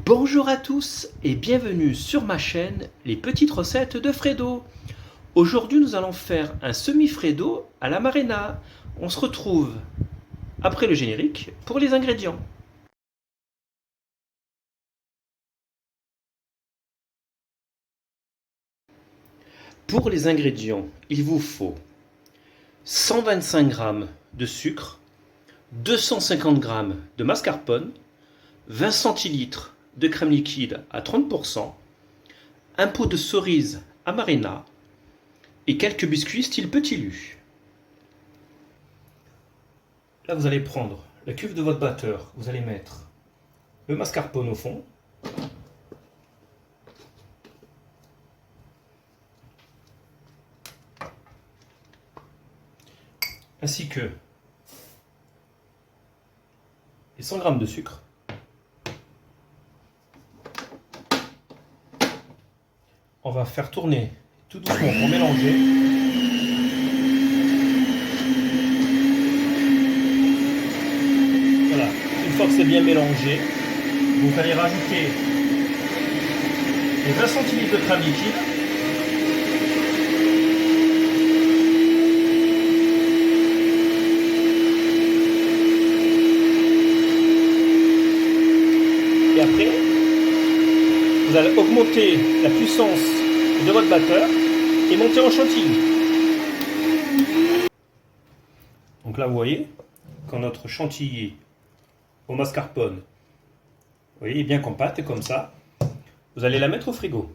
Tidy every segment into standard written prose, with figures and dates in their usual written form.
Bonjour à tous et bienvenue sur ma chaîne Les Petites Recettes de Fredo. Aujourd'hui nous allons faire un semi-Fredo à la Marena. On se retrouve après le générique pour les ingrédients. Pour les ingrédients, il vous faut 125 g de sucre, 250 g de mascarpone, 20 centilitres de crème liquide à 30%, un pot de cerise à Marena et quelques biscuits style Petit Lu. Là, vous allez prendre la cuve de votre batteur, vous allez mettre le mascarpone au fond, ainsi que les 100 g de sucre. On va faire tourner tout doucement pour mélanger. Voilà, une fois que c'est bien mélangé, vous allez rajouter les 20 centilitres de crème liquide. Et après, vous allez augmenter la puissance de votre batteur et monter en chantilly. Donc là, vous voyez, quand notre chantilly au mascarpone, vous voyez, est bien compacte comme ça, vous allez la mettre au frigo.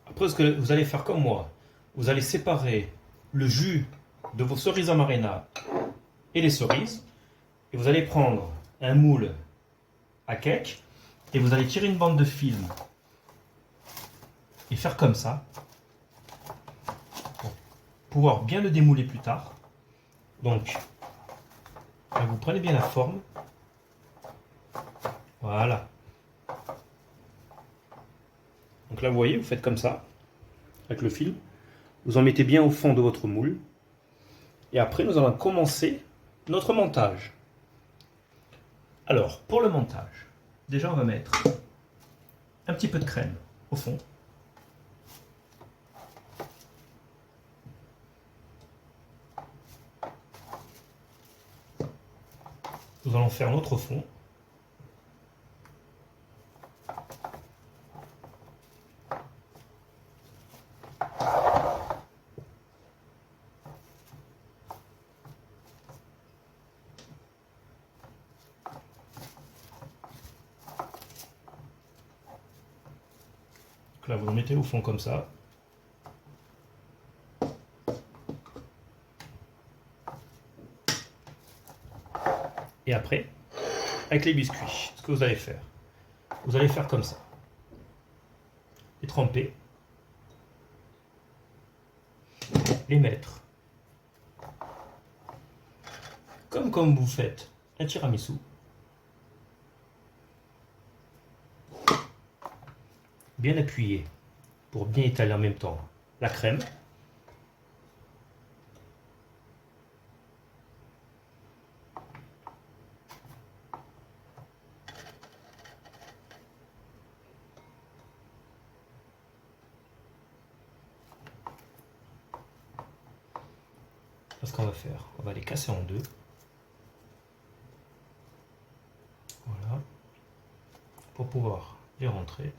Après, ce que vous allez faire comme moi, vous allez séparer le jus de vos cerises amarena et les cerises, et vous allez prendre un moule à cake et vous allez tirer une bande de film et faire comme ça pour pouvoir bien le démouler plus tard. Donc, vous prenez bien la forme. Voilà. Donc là, vous voyez, vous faites comme ça, avec le film. Vous en mettez bien au fond de votre moule. Et après, nous allons commencer notre montage. Alors, pour le montage, déjà, on va mettre un petit peu de crème au fond. Nous allons faire notre fond. Donc là, vous le mettez au fond comme ça. Et après, avec les biscuits, ce que vous allez faire comme ça. Les tremper, les mettre comme vous faites un tiramisu. Bien appuyé pour bien étaler en même temps la crème. Ce qu'on va faire, on va les casser en deux. Voilà. Pour pouvoir les rentrer.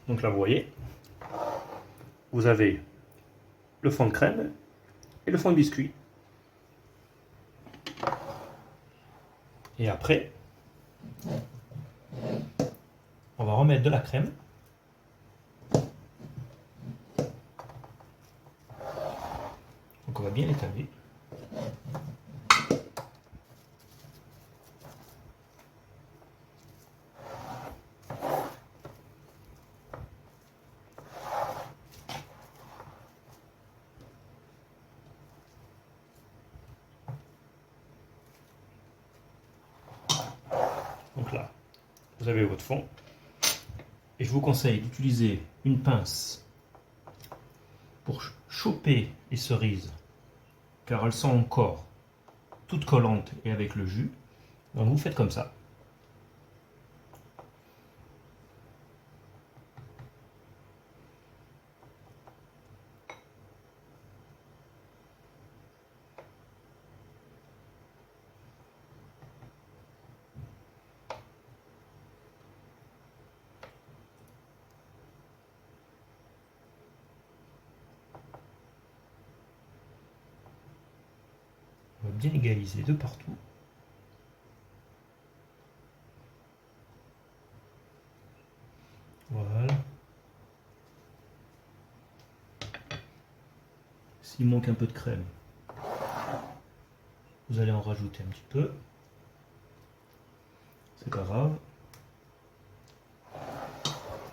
Donc là, vous voyez, vous avez le fond de crème et le fond de biscuit. Et après, on va remettre de la crème. Donc on va bien l'étaler. Donc là, vous avez votre fond. Et je vous conseille d'utiliser une pince pour choper les cerises, car elles sont encore toutes collantes et avec le jus. Donc vous faites comme ça. On va bien égaliser de partout. Voilà. S'il manque un peu de crème, vous allez en rajouter un petit peu. C'est pas grave.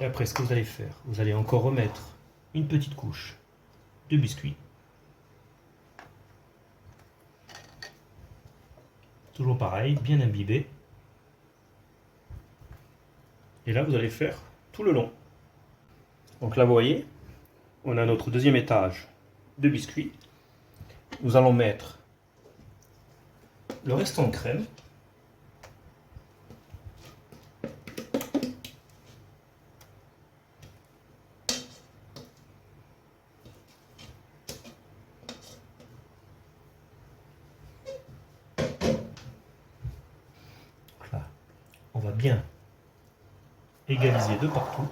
Et après, ce que vous allez faire, vous allez encore remettre une petite couche de biscuit. Toujours pareil, bien imbibé. Et là, vous allez faire tout le long. Donc là, vous voyez, on a notre deuxième étage de biscuits. Nous allons mettre le restant de crème. Donc là, on va bien égaliser de partout.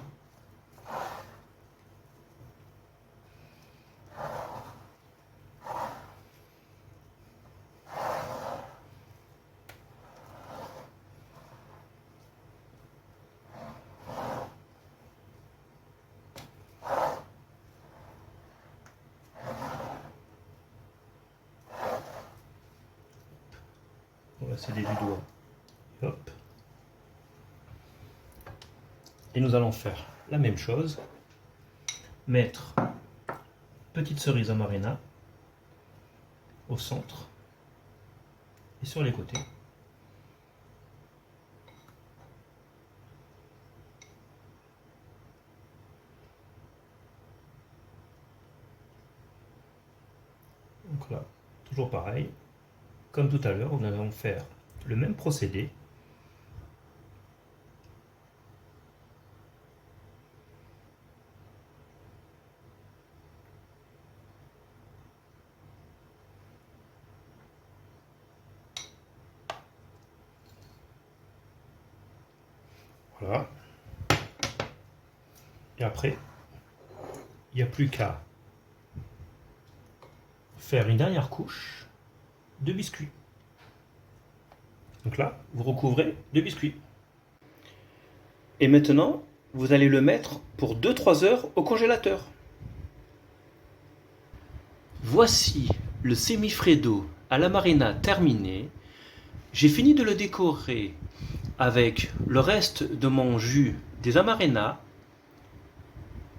On va s'aider du doigt. Hop. Et nous allons faire la même chose. Mettre petite cerise amarena au centre et sur les côtés. Donc là, toujours pareil. Comme tout à l'heure, nous allons faire le même procédé. Voilà. Et après, il n'y a plus qu'à faire une dernière couche de biscuits. Donc là, vous recouvrez de biscuits. Et maintenant, vous allez le mettre pour 2-3 heures au congélateur. Voici le semifreddo à la marina terminé. J'ai fini de le décorer avec le reste de mon jus des amarena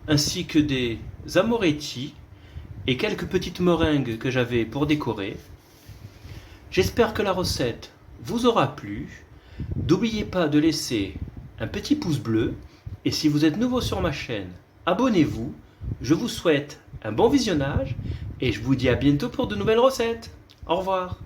ainsi que des amoretti et quelques petites meringues que j'avais pour décorer. J'espère que la recette vous aura plu. N'oubliez pas de laisser un petit pouce bleu et si vous êtes nouveau sur ma chaîne, abonnez-vous. Je vous souhaite un bon visionnage et je vous dis à bientôt pour de nouvelles recettes. Au revoir.